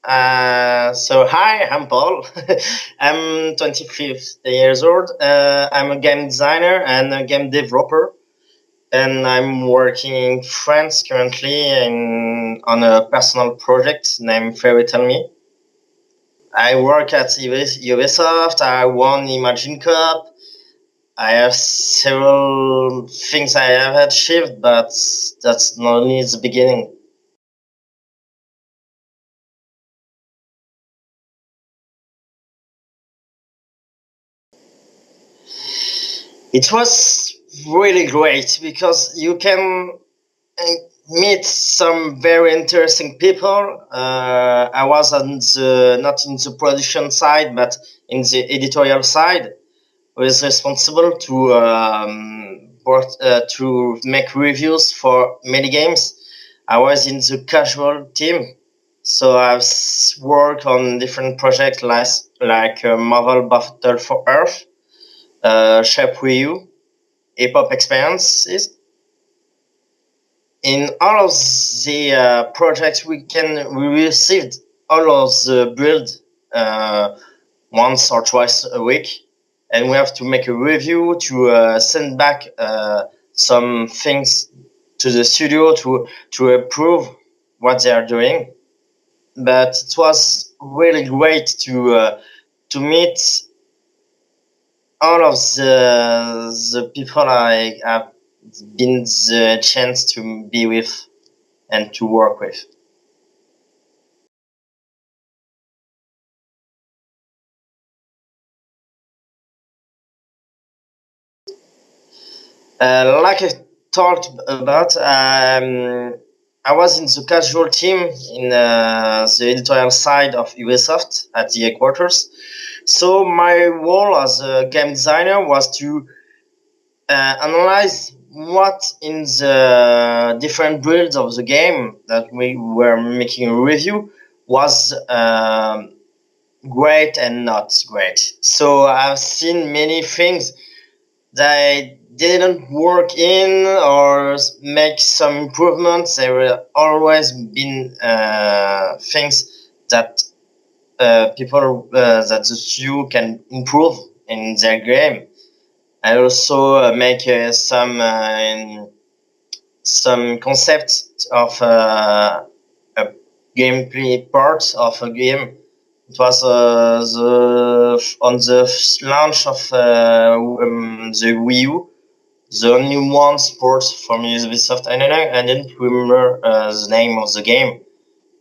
Hi, I'm Paul. I'm 25 years old. I'm a game designer and a game developer, and I'm working in France currently on a personal project named Fairy Tell Me. I work at Ubisoft. I won Imagine Cup. I have several things I have achieved, but that's only the beginning. It was really great because you can meet some very interesting people. I was not in the production side, but in the editorial side. I was responsible to make reviews for many games. I was in the casual team, so I've worked on different projects like Marvel Battle for Earth, Shape Wii U, Hip Hop Experiences. In all of the projects we received all of the build once or twice a week, and we have to make a review to send back some things to the studio to approve what they are doing. But it was really great to meet all of the people I have been the chance to be with and to work with. Like I talked about, I was in the casual team in the editorial side of Ubisoft at the headquarters. So my role as a game designer was to analyze what in the different builds of the game that we were making a review was great and not great. So I've seen many things that didn't work in or make some improvements. There were always been things that people that the studio can improve in their game. I also make some concepts of a gameplay part of a game. It was on the launch of the Wii U, the only one sports from Ubisoft. I don't know. I didn't remember the name of the game,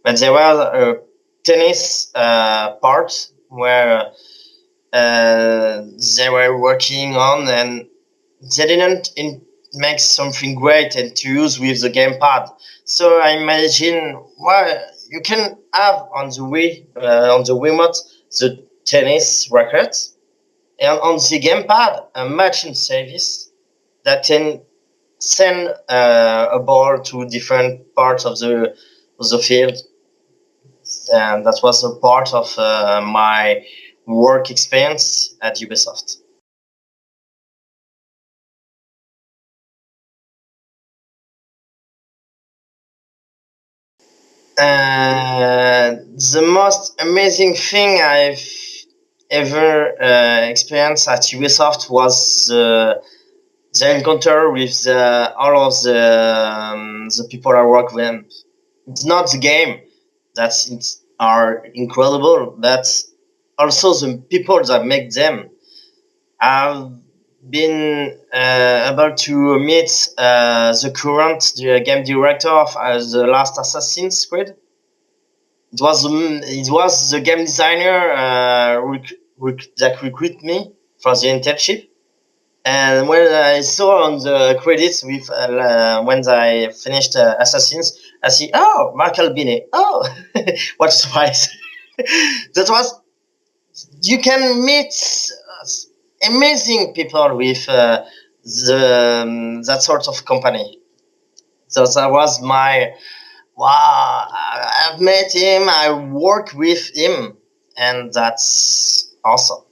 but there was a tennis part where they were working on, and they didn't make something great and to use with the gamepad. So I imagine you can have on the on the Wiimote, the tennis racket, and on the gamepad, a matching service that can send a ball to different parts of the field. And that was a part of my work experience at Ubisoft. The most amazing thing I've ever experienced at Ubisoft was the encounter with all of the people I work with. It's not the game that are incredible, but also the people that make them. I've been able to meet the current game director of the last Assassin's Creed. It was the game designer that recruited me for the internship. And when I saw on the credits with when I finished Assassins, I see, oh, Mark Albini. Oh, what surprise! That was you can meet amazing people with that sort of company. So that was my wow. I've met him. I work with him, and that's awesome.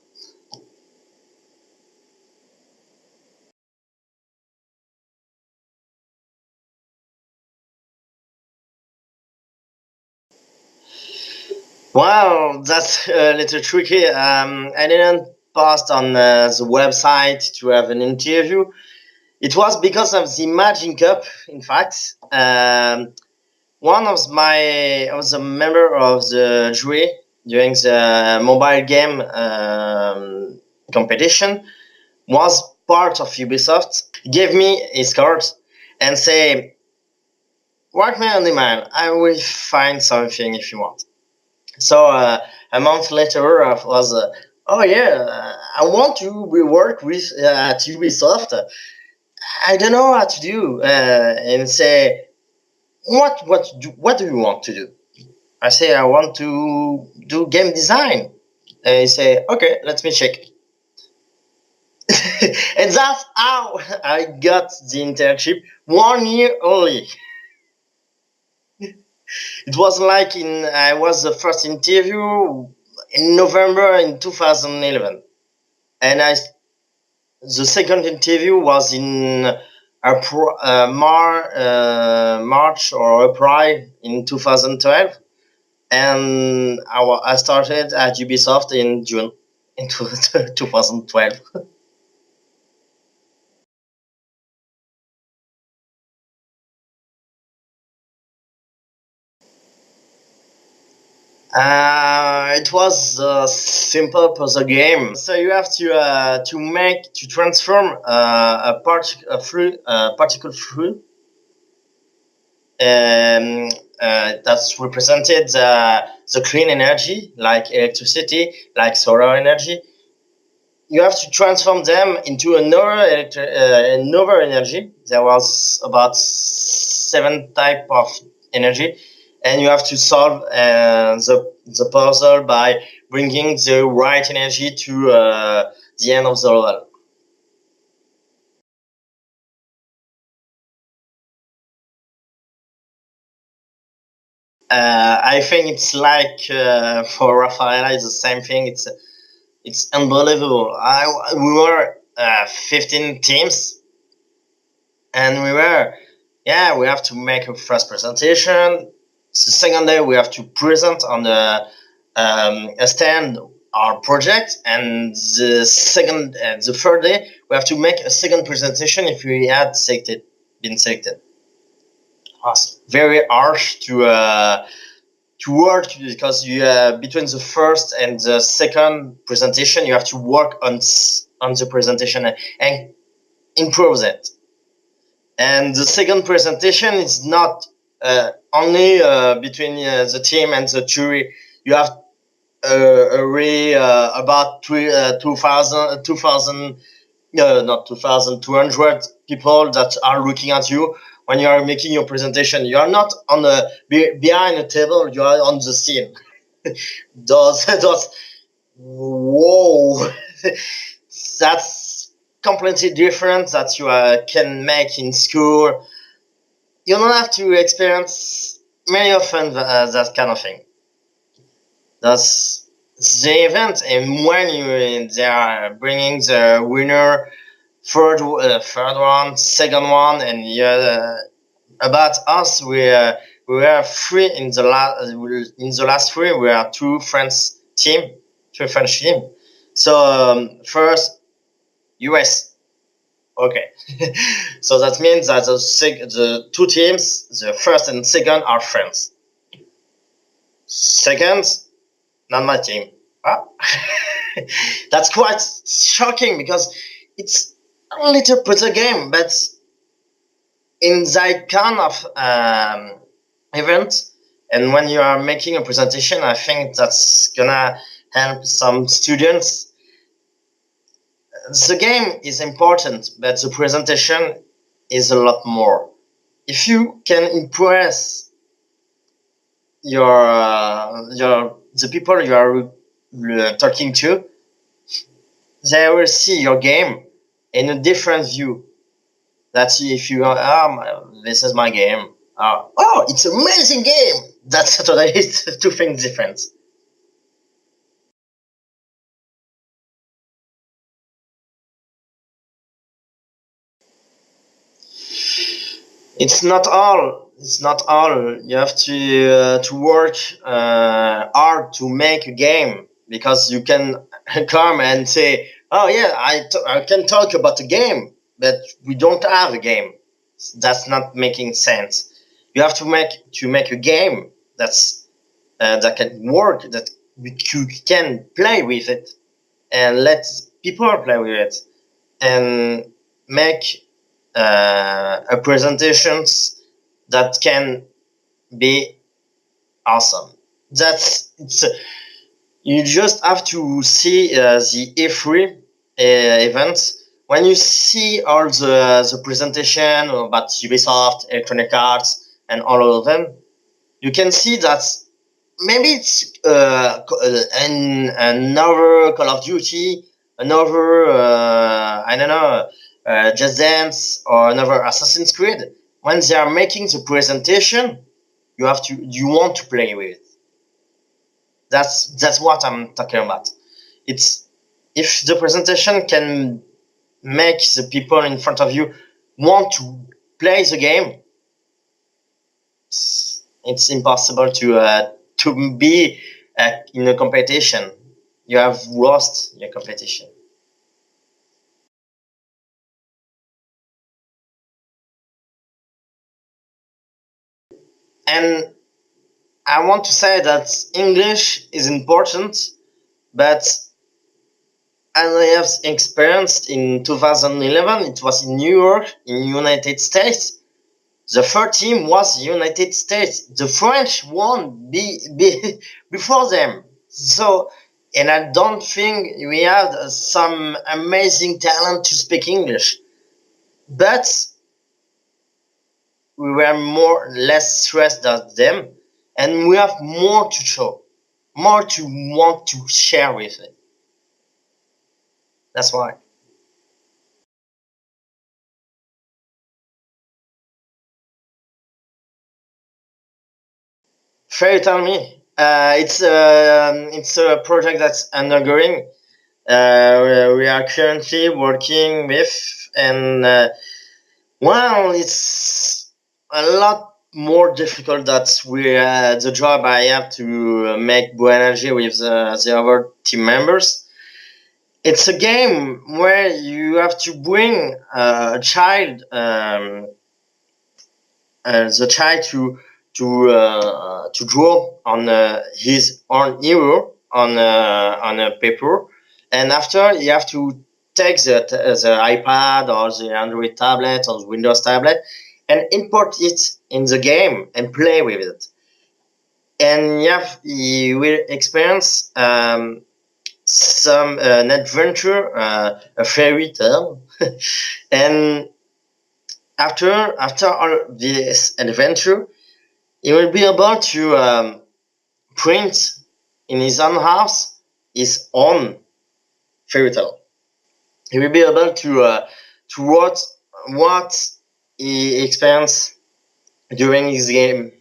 Well, that's a little tricky. I didn't post on the website to have an interview. It was because of the Imagine Cup, in fact. I was a member of the jury during the mobile game competition, was part of Ubisoft. He gave me his card and say, "Write me on email. I will find something if you want." So a month later, I was, "Oh yeah, I want to work with at Ubisoft. I don't know how to do." And say, what do you want to do? I say, I want to do game design. And he say, okay, let me check. And that's how I got the internship 1 year early. It was like I was the first interview in November in 2011. And the second interview was in March or April in 2012. And I started at Ubisoft in June in 2012. It was a simple puzzle game. So you have to transform a particle through that's represented the clean energy, like electricity, like solar energy. You have to transform them into another energy. There was about 7 type of energy, and you have to solve the puzzle by bringing the right energy to the end of the level. I think it's like for Rafaela, it's the same thing. It's unbelievable. We were 15 teams, and we have to make a first presentation. The second day, we have to present on a stand our project, and the third day, we have to make a second presentation if we had been selected. It was very harsh to work because between the first and the second presentation, you have to work on the presentation and improve it. And the second presentation is not only between the team and the jury. You have really about 2,000, not 2,000, 200 people that are looking at you when you are making your presentation. You are not behind a table, you are on the scene. those whoa. That's completely different that you can make in school. You don't have to experience many often that kind of thing. That's the event, and when they are bringing the winner, third one, second one, and about us, we were three in the last three. We are two French team. So first US. Okay. So that means that the two teams, the first and second, are friends. Second, not my team. Ah. That's quite shocking because it's a little puzzle game, but in that kind of event, and when you are making a presentation, I think that's gonna help some students. The game is important, but the presentation is a lot more. If you can impress the people you are talking to, they will see your game in a different view. That's if you go, this is my game. Oh, it's an amazing game. That's totally two things different. It's not all It's not all. You have to work hard to make a game, because you can come and say, "Oh yeah, I can talk about a game," but we don't have a game. That's not making sense. You have to make a game that can work, that you can play with it, and let people play with it, and make a presentations that can be awesome. You just have to see the E3 event. When you see all the presentation about Ubisoft, Electronic Arts, and all of them, you can see that maybe it's another Call of Duty, another I don't know, Just Dance, or another Assassin's Creed. When they are making the presentation, you want to play with. That's what I'm talking about. It's if the presentation can make the people in front of you want to play the game, it's impossible to be in a competition. You have lost your competition. And I want to say that English is important, but as I have experienced in 2011, it was in New York, in United States. The third team was United States. The French won before them. So, and I don't think we had some amazing talent to speak English, but we were less stressed than them, and we have more to show, more to want to share with it. That's why. Fair, tell me. It's a project that's undergoing. We are currently working with, and well, it's a lot more difficult that the job I have to make Blue Energy with the other team members. It's a game where you have to bring a child, the child to draw on his own hero on a paper, and after you have to take the iPad or the Android tablet or the Windows tablet and import it in the game and play with it. And you will experience some an adventure, a fairy tale, and after all this adventure, he will be able to print in his own house his own fairy tale. He will be able to write what he experienced during his game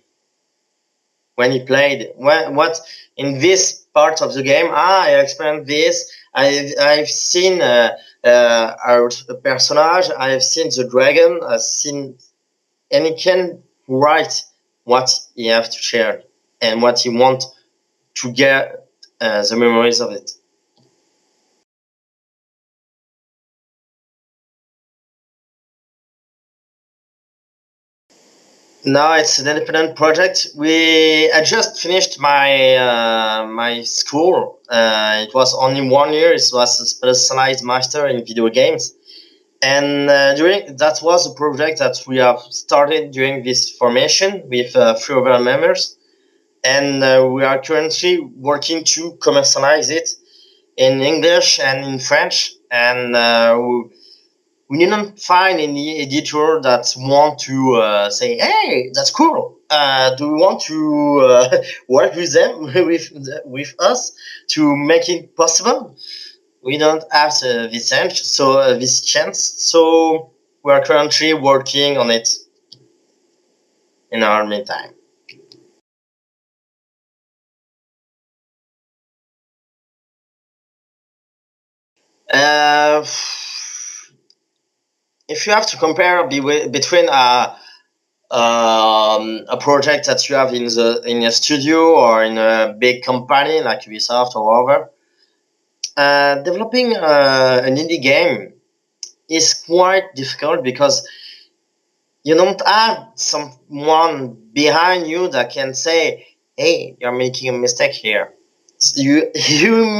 when he played. What in this part of the game? I experienced this. I've seen our personage. I've seen the dragon. I've seen, and he can write what he have to share and what he want to get the memories of it. No, it's an independent project. I just finished my school. It was only 1 year. It was a specialized master in video games, and during that was a project that we have started during this formation with three other members, and we are currently working to commercialize it in English and in French, and we didn't find any editor that want to say, "Hey, that's cool. Do we want to work with them with us to make it possible?" We don't have this chance. So we are currently working on it in our meantime. Uh, if you have to compare between a project that you have in a studio or in a big company like Ubisoft or whatever. Developing an indie game is quite difficult because you don't have someone behind you that can say, "Hey, you're making a mistake here." You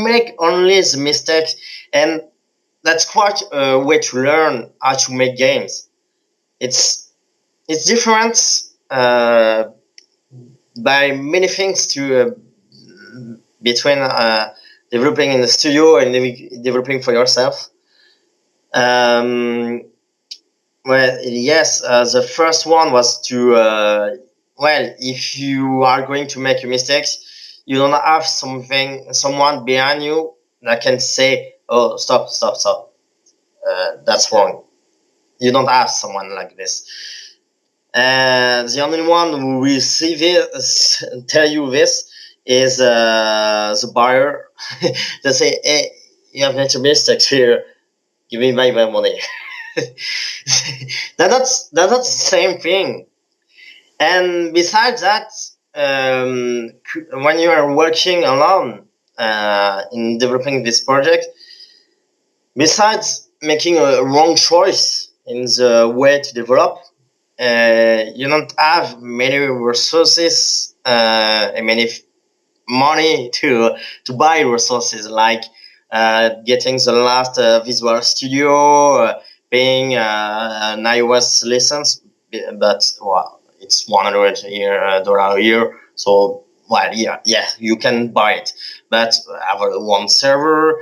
make only the mistakes, and that's quite a way to learn how to make games. It's different by many things to between developing in the studio and developing for yourself. Well, yes, the first one was to well, if you are going to make a mistake, you don't have someone behind you that can say, "Oh, stop, stop, stop, that's wrong." You don't have someone like this. The only one who will see this, tell you this, is the buyer. They say, "Hey, you have made a mistake here. Give me my money." that's not the same thing. And besides that, when you are working alone in developing this project, besides making a wrong choice in the way to develop, you don't have many resources and many money to buy resources like getting the last Visual Studio, paying an iOS license, but well, it's $100 a year. So well, yeah, you can buy it, but have one server.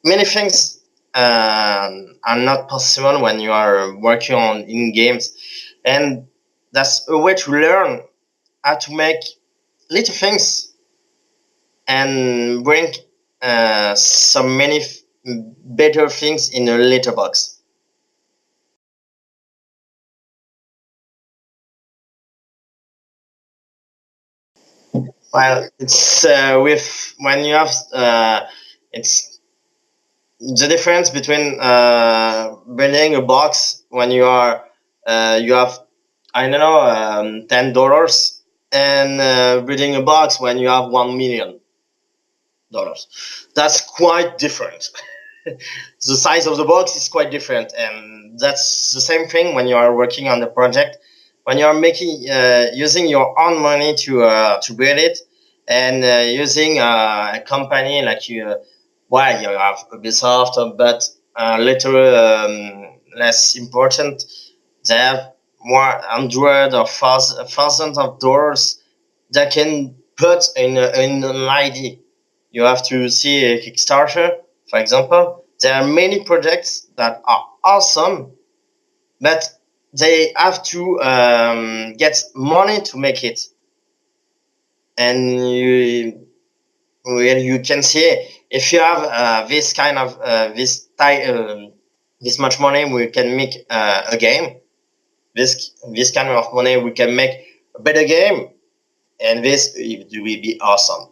Many things are not possible when you are working on in games, and that's a way to learn how to make little things and bring some many better things in a little box. Well, it's with when you have it's the difference between building a box when you have, I don't know, $10, and building a box when you have $1 million. That's quite different. The size of the box is quite different, and that's the same thing when you are working on the project. When you are making using your own money to build it, and using a company like well, you have Ubisoft, but little less important. They have more hundred or thousands of dollars that can put in an idea. You have to see a Kickstarter, for example. There are many projects that are awesome, but they have to get money to make it. And you can see, if you have this kind of this much money, we can make a game. This kind of money, we can make a better game, and this will be awesome.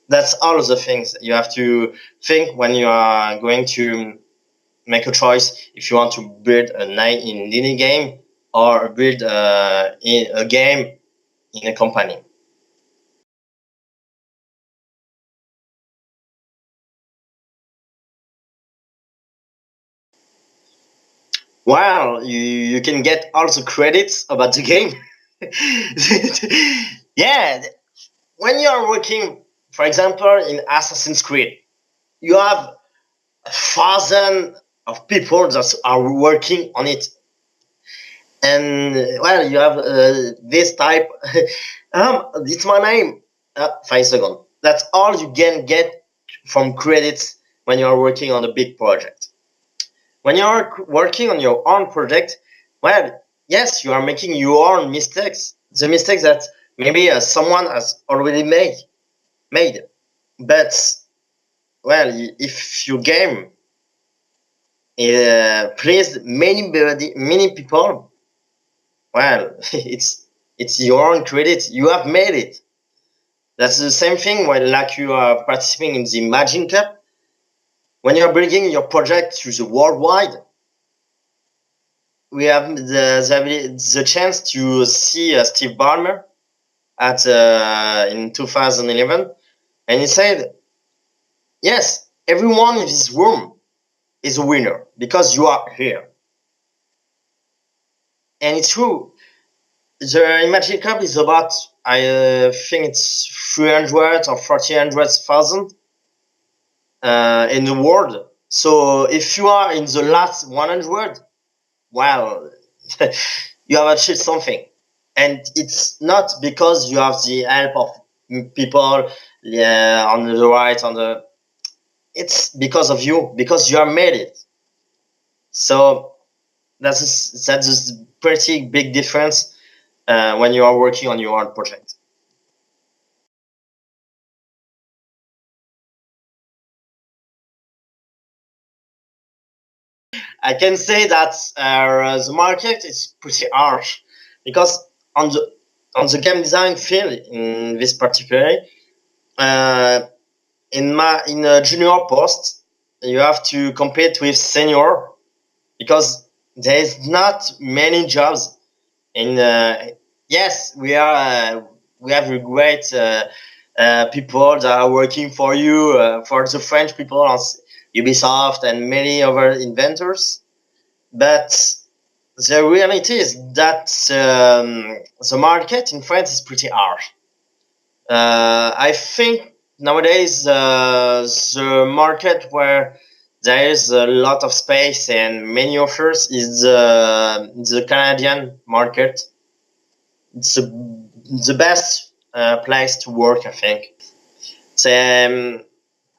That's all the things you have to think when you are going to make a choice if you want to build a indie game or build a game in a company. Well, you can get all the credits about the game. Yeah, when you are working, for example, in Assassin's Creed, you have a thousand of people that are working on it, and well, you have this type. It's my name. 5 seconds. That's all you can get from credits when you are working on a big project. When you are working on your own project, well, yes, you are making your own mistakes. The mistakes that maybe someone has already made. But well, if your game pleased many people, well, it's your own credit. You have made it. That's the same thing when, like, you are participating in the Imagine Cup. When you are bringing your project to the worldwide, we have the chance to see Steve Ballmer at in 2011, and he said, "Yes, everyone in this room is a winner because you are here," and it's true. The Imagine Cup is about, I think it's 300 or 400,000 in the world. So if you are in the last 100, well, you have achieved something. And it's not because you have the help of people on the right, it's because of you, because you have made it. So that's a pretty big difference when you are working on your own project. I can say that the market is pretty harsh because on the game design field, in this particular, in a junior post, you have to compete with senior because there is not many jobs. In yes, we have a great people that are working for you, for the French people on Ubisoft and many other inventors, but the reality is that the market in France is pretty harsh. I think nowadays the market where there is a lot of space and many offers is the Canadian market. It's the best place to work, I think. So,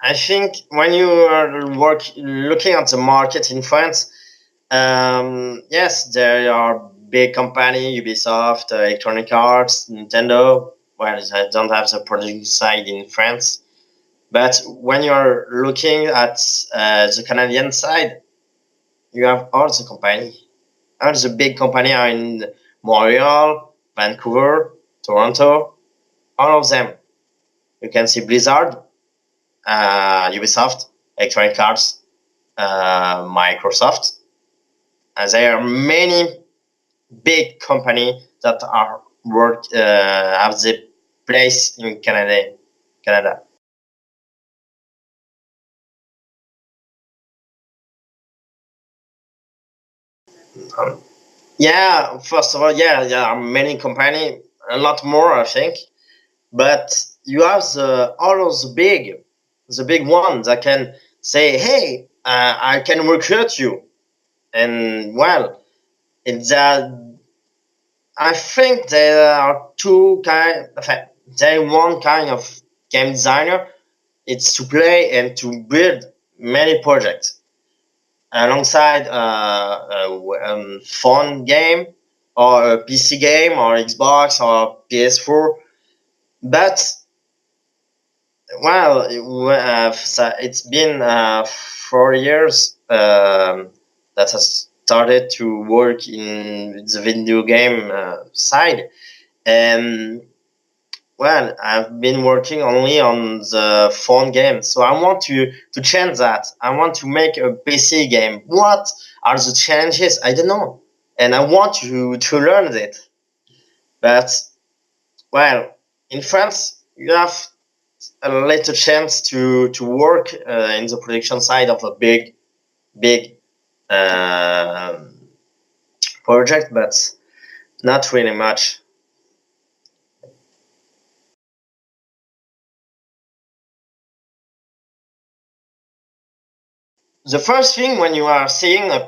I think when you are looking at the market in France, yes, there are big companies, Ubisoft, Electronic Arts, Nintendo. Well, I don't have the production side in France. But when you're looking at the Canadian side, you have all the company. All the big company are in Montreal, Vancouver, Toronto, all of them. You can see Blizzard, Ubisoft, Electronic Arts, Microsoft. And there are many big company that are have the place in Canada. Yeah, first of all, yeah, there are many company, a lot more, I think. But you have all of the big ones that can say, "Hey, I can recruit you," and well, it's I think there are two kind. In fact, there one kind of game designer. It's to play and to build many projects alongside phone game or a PC game or Xbox or PS4. But well, it's been 4 years that has started to work in the video game side, and well, I've been working only on the phone game, so I want to change that. I want to make a PC game. What are the challenges? I don't know, and I want to learn it. But well, in France, you have a little chance to work in the production side of a big uh, project, but not really much. The first thing when you are seeing a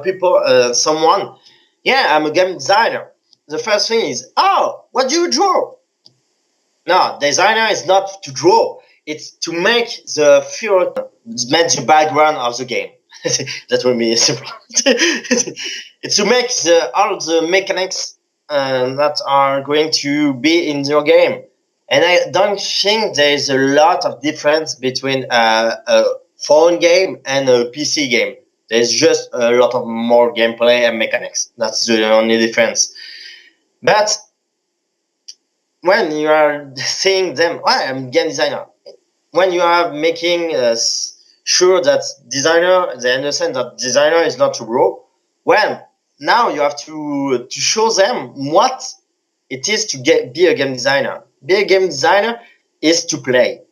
people someone, yeah, I'm a game designer. The first thing is, oh, what do you draw? No, designer is not to draw. It's to make the feel, make the background of the game. That will be simple. It's to make all the mechanics that are going to be in your game. And I don't think there is a lot of difference between a phone game and a PC game. There's just a lot of more gameplay and mechanics. That's the only difference. But when you are seeing them, oh, I'm game designer. When you are making sure that designer, they understand that designer is not to grow. Well, now you have to show them what it is to be a game designer. Be a game designer is to play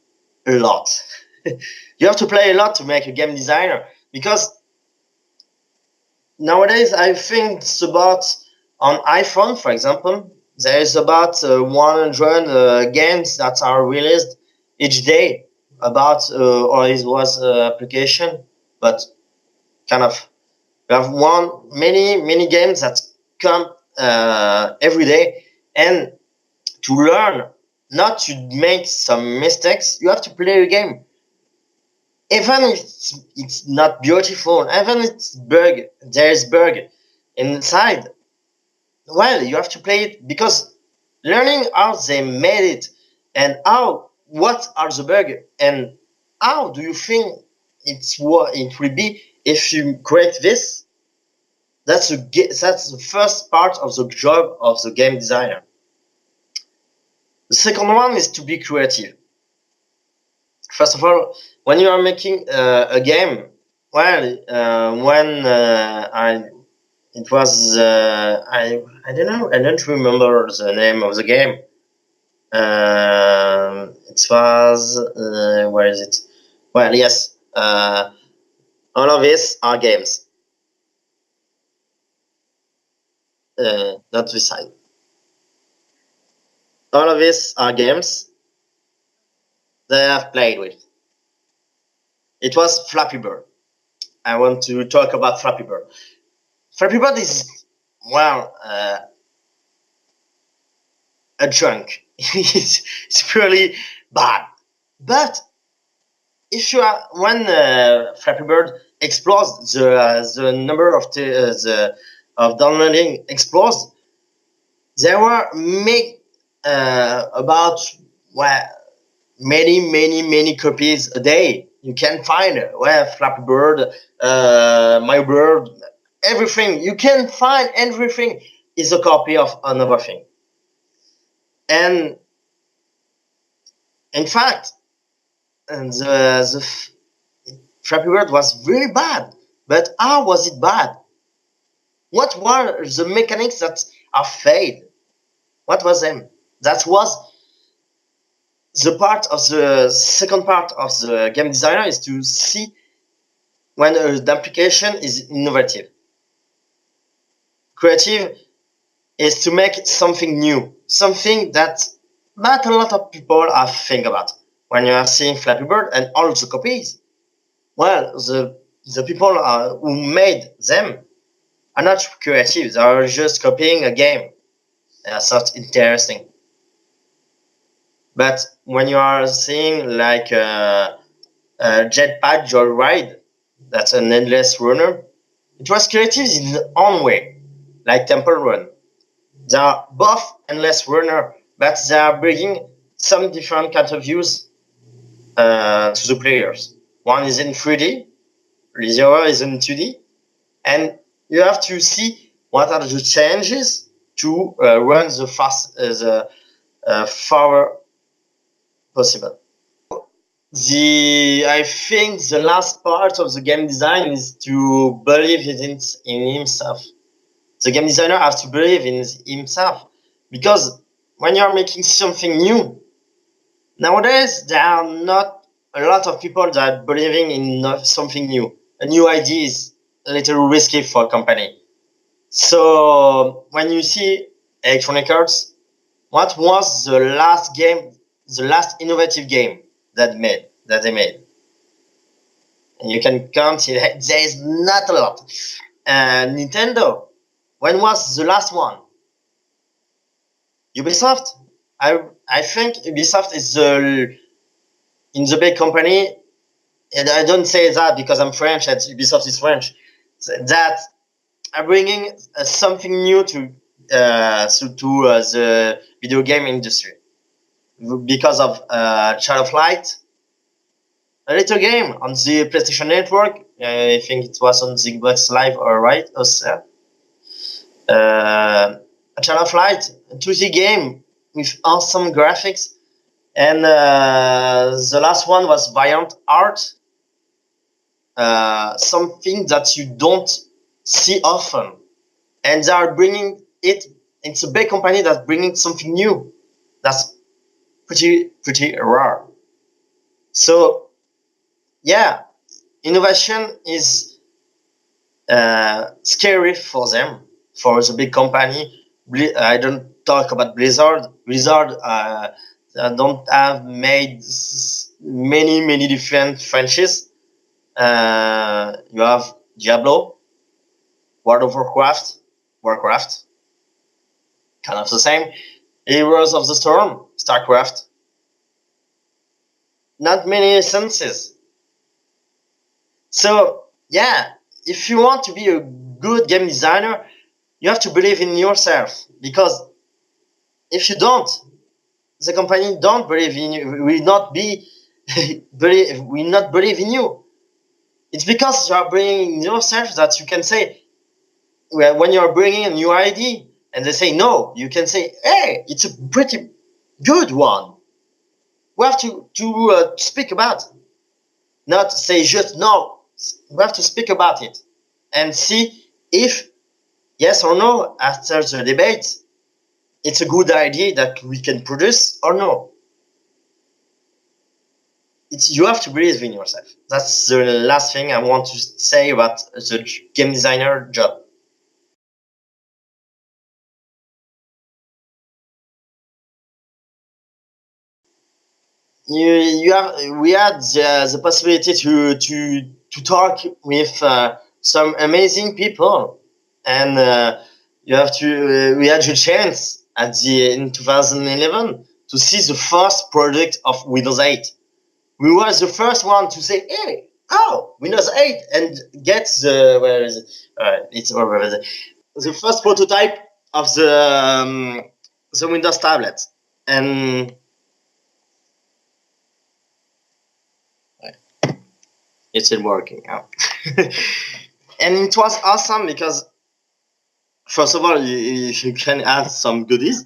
a lot. You have to play a lot to make a game designer, because nowadays I think it's about, on iPhone, for example, there is about 100 games that are released each day about, or it was application, but kind of, we have many games that come every day, and to learn not to make some mistakes, you have to play a game. Even if it's not beautiful, even if there's bug inside, well, you have to play it, because learning how they made it, and what are the bugs, and how do you think it will be if you create this. That's the first part of the job of the game designer. The second one is to be creative. First of all, when you are making a game, well, when it was I don't know, I don't remember the name of the game. It was where is it? Well, yes, all of these are games. Not this side. All of these are games that I've played with. It was Flappy Bird. I want to talk about Flappy Bird. Flappy Bird is, well, a junk. It's purely bad. But if you are, when Flappy Bird explodes, the number of downloading explodes, there were about, well, many copies a day. You can find, well, Flappy Bird, My Bird, everything. You can find everything is a copy of another thing. And in fact, the Flappy Bird was very bad. But how was it bad? What were the mechanics that are failed? What was them? That was the second part of the game designer, is to see when the application is innovative. Creative is to make something new, something that not a lot of people are think about. When you are seeing Flappy Bird and all the copies, well, the people who made them are not creative. They are just copying a game. That's not interesting. But when you are seeing like Jetpack Joyride, that's an endless runner, it was creative in its own way, like Temple Run. They are both endless runner, but they are bringing some different kind of views to the players. One is in 3D, the other is in 2D, and you have to see what are the changes to run the far possible. I think the last part of the game design is to believe in himself. The game designer has to believe in himself, because when you're making something new, nowadays there are not a lot of people that are believing in something new. A new idea is a little risky for a company. So when you see Electronic Arts, what was the last innovative game that they made? And you can count it. There is not a lot. Nintendo, when was the last one? Ubisoft. I think Ubisoft is in the big company, and I don't say that because I'm French. And Ubisoft is French. That are bringing something new to the video game industry, because of Child of Light, a little game on the PlayStation Network. I think it was on the Xbox Live, or right? A Child of Light, a 2D game with awesome graphics, and the last one was Valiant Art, something that you don't see often, and they are bringing it. It's a big company that's bringing something new. That's pretty rare. So yeah, innovation is scary for them, for the big company. I don't talk about Blizzard. Blizzard don't have made many different franchises. You have Diablo, World of Warcraft, kind of the same. Heroes of the Storm, StarCraft. Not many licenses. So yeah, if you want to be a good game designer, you have to believe in yourself, because if you don't, the company don't believe in you, will not believe in you. It's because you are bringing in yourself that you can say, when you are bringing a new idea and they say no, you can say, hey, it's a pretty good one. We have to speak about it. Not say just no. We have to speak about it and see if yes or no, after the debate, it's a good idea that we can produce or no. You have to believe in yourself. That's the last thing I want to say about the game designer job. We had the possibility to talk with some amazing people, and we had the chance in 2011 to see the first product of Windows 8. We were the first one to say, hey, Windows 8, and get it's over there. The first prototype of the Windows tablet, and it's still working out. And it was awesome because, first of all, you can add some goodies,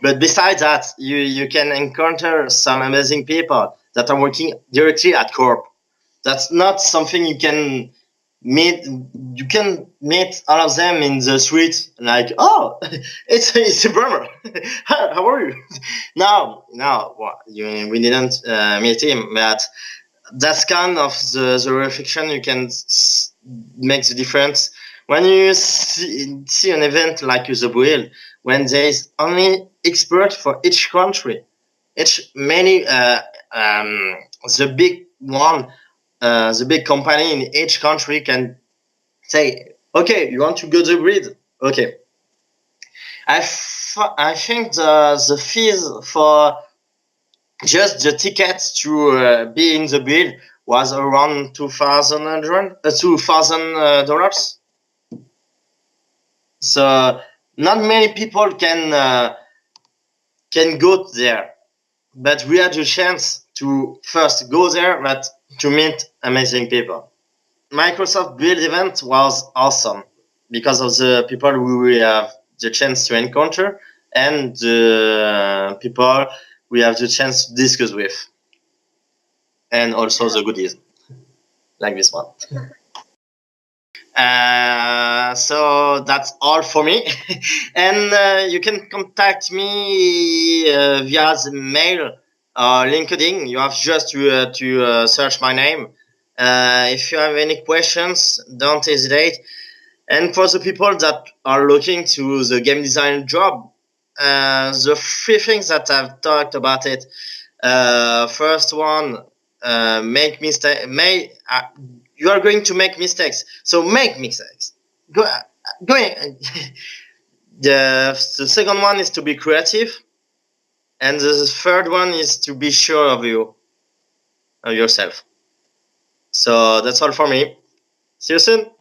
but besides that, you can encounter some amazing people that are working directly at Corp. That's not something you can meet. You can meet all of them in the street, like, oh, it's a Bremer. How are you? No, we didn't meet him, but that's kind of the reflection you can make the difference when you see an event like the Build, when there is only expert for each country, the big one, the big company in each country can say, okay, you want to go to the grid? Okay. I think the fees for just the tickets to be in the build was around $2,000. So not many people can go there, but we had the chance to first go there, but to meet amazing people. Microsoft Build event was awesome because of the people we have the chance to encounter and the people we have the chance to discuss with, and also the goodies, like this one. So that's all for me. And you can contact me via the mail or LinkedIn. You have just to search my name. If you have any questions, don't hesitate. And for the people that are looking to the game design job, the three things that I've talked about it. First one, make mistake. You are going to make mistakes, so make mistakes. The second one is to be creative, and the third one is to be sure of yourself. So that's all for me. See you soon.